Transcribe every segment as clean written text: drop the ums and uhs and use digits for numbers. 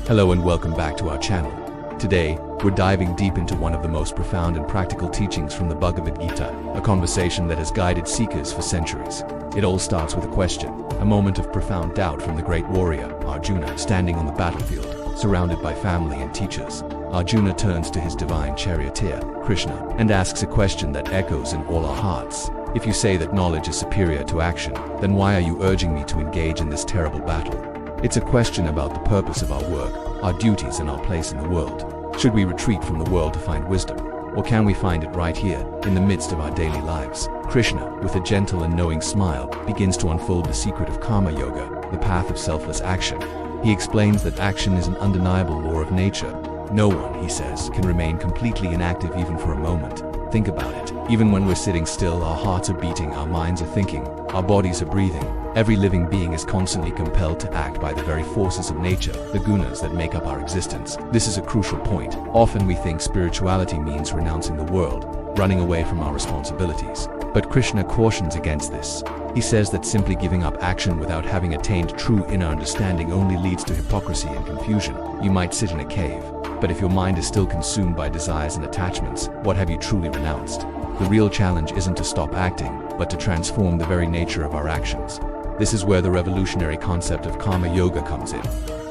Hello and welcome back to our channel. Today, we're diving deep into one of the most profound and practical teachings from the Bhagavad Gita, a conversation that has guided seekers for centuries. It all starts with a question, a moment of profound doubt from the great warrior, Arjuna, standing on the battlefield, surrounded by family and teachers. Arjuna turns to his divine charioteer, Krishna, and asks a question that echoes in all our hearts. If you say that knowledge is superior to action, then why are you urging me to engage in this terrible battle? It's a question about the purpose of our work, our duties, and our place in the world. Should we retreat from the world to find wisdom? Or can we find it right here, in the midst of our daily lives? Krishna, with a gentle and knowing smile, begins to unfold the secret of karma yoga, the path of selfless action. He explains that action is an undeniable law of nature. No one, he says, can remain completely inactive even for a moment. Think about it. Even when we're sitting still, our hearts are beating, our minds are thinking, our bodies are breathing. Every living being is constantly compelled to act by the very forces of nature, the gunas that make up our existence. This is a crucial point. Often we think spirituality means renouncing the world, running away from our responsibilities. But Krishna cautions against this. He says that simply giving up action without having attained true inner understanding only leads to hypocrisy and confusion. You might sit in a cave, but if your mind is still consumed by desires and attachments, what have you truly renounced? The real challenge isn't to stop acting, but to transform the very nature of our actions. This is where the revolutionary concept of karma yoga comes in.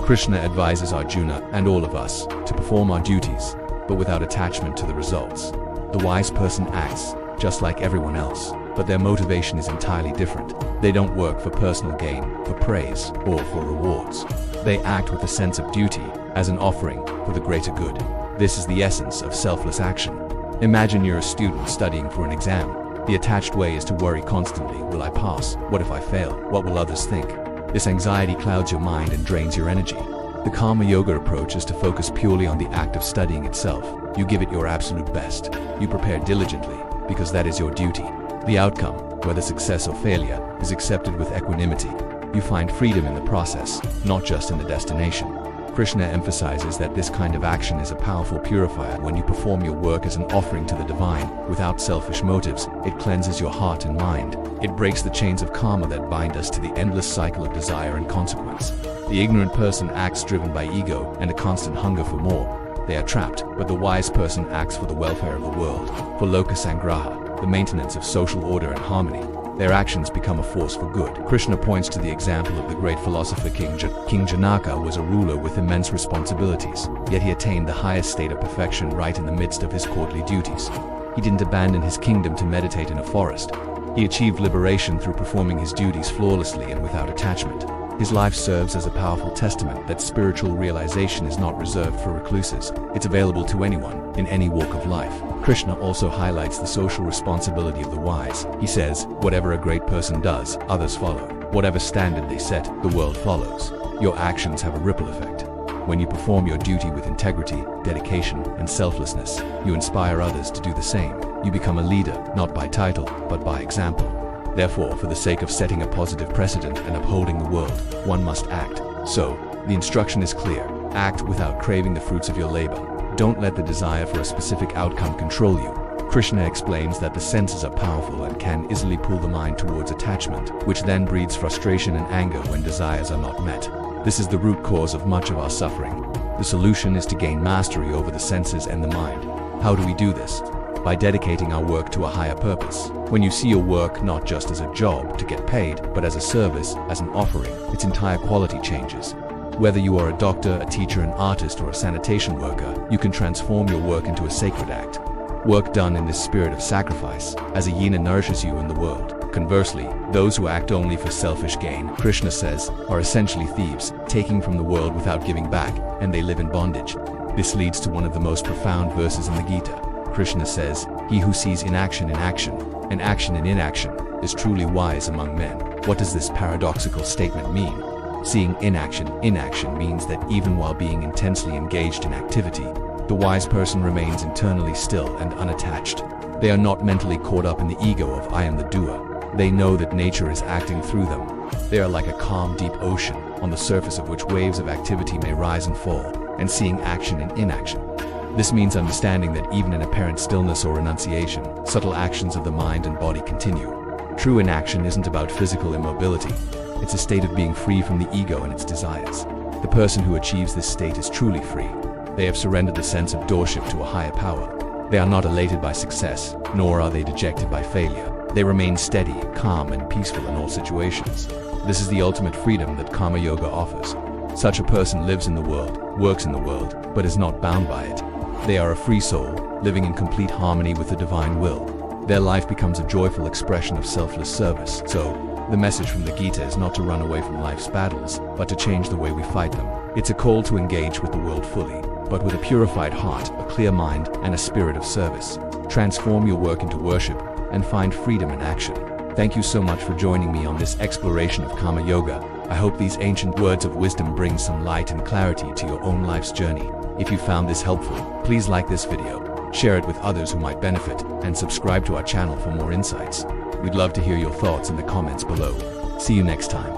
Krishna advises Arjuna and all of us to perform our duties, but without attachment to the results. The wise person acts just like everyone else, but their motivation is entirely different. They don't work for personal gain, for praise, or for rewards. They act with a sense of duty, as an offering for the greater good. This is the essence of selfless action. Imagine you're a student studying for an exam. The attached way is to worry constantly. Will I pass? What if I fail? What will others think? This anxiety clouds your mind and drains your energy. The karma yoga approach is to focus purely on the act of studying itself. You give it your absolute best. You prepare diligently, because that is your duty. The outcome, whether success or failure, is accepted with equanimity. You find freedom in the process, not just in the destination. Krishna emphasizes that this kind of action is a powerful purifier. When you perform your work as an offering to the divine, without selfish motives, it cleanses your heart and mind. It breaks the chains of karma that bind us to the endless cycle of desire and consequence. The ignorant person acts driven by ego and a constant hunger for more. They are trapped, but the wise person acts for the welfare of the world, for loka sangraha, the maintenance of social order and harmony. Their actions become a force for good. Krishna points to the example of the great philosopher King Janaka was a ruler with immense responsibilities, yet he attained the highest state of perfection right in the midst of his courtly duties. He didn't abandon his kingdom to meditate in a forest. He achieved liberation through performing his duties flawlessly and without attachment. His life serves as a powerful testament that spiritual realization is not reserved for recluses. It's available to anyone, in any walk of life. Krishna also highlights the social responsibility of the wise. He says, whatever a great person does, others follow. Whatever standard they set, the world follows. Your actions have a ripple effect. When you perform your duty with integrity, dedication, and selflessness, you inspire others to do the same. You become a leader, not by title, but by example. Therefore, for the sake of setting a positive precedent and upholding the world, one must act. So, the instruction is clear. Act without craving the fruits of your labor. Don't let the desire for a specific outcome control you. Krishna explains that the senses are powerful and can easily pull the mind towards attachment, which then breeds frustration and anger when desires are not met. This is the root cause of much of our suffering. The solution is to gain mastery over the senses and the mind. How do we do this? By dedicating our work to a higher purpose. When you see your work not just as a job to get paid, but as a service, as an offering, its entire quality changes. Whether you are a doctor, a teacher, an artist, or a sanitation worker, you can transform your work into a sacred act. Work done in this spirit of sacrifice, as a yena nourishes you in the world. Conversely, those who act only for selfish gain, Krishna says, are essentially thieves, taking from the world without giving back, and they live in bondage. This leads to one of the most profound verses in the Gita. Krishna says, he who sees inaction in action, and action in inaction, is truly wise among men. What does this paradoxical statement mean? Seeing inaction means that even while being intensely engaged in activity, the wise person remains internally still and unattached. They are not mentally caught up in the ego of I am the doer. They know that nature is acting through them. They are like a calm, deep ocean, on the surface of which waves of activity may rise and fall, and seeing action in inaction. This means understanding that even in apparent stillness or renunciation, subtle actions of the mind and body continue. True inaction isn't about physical immobility. It's a state of being free from the ego and its desires. The person who achieves this state is truly free. They have surrendered the sense of doorship to a higher power. They are not elated by success, nor are they dejected by failure. They remain steady, calm, and peaceful in all situations. This is the ultimate freedom that Karma Yoga offers. Such a person lives in the world, works in the world, but is not bound by it. They are a free soul, living in complete harmony with the divine will. Their life becomes a joyful expression of selfless service. So, the message from the Gita is not to run away from life's battles, but to change the way we fight them. It's a call to engage with the world fully, but with a purified heart, a clear mind, and a spirit of service. Transform your work into worship, and find freedom in action. Thank you so much for joining me on this exploration of Karma Yoga. I hope these ancient words of wisdom bring some light and clarity to your own life's journey. If you found this helpful, please like this video, share it with others who might benefit, and subscribe to our channel for more insights. We'd love to hear your thoughts in the comments below. See you next time.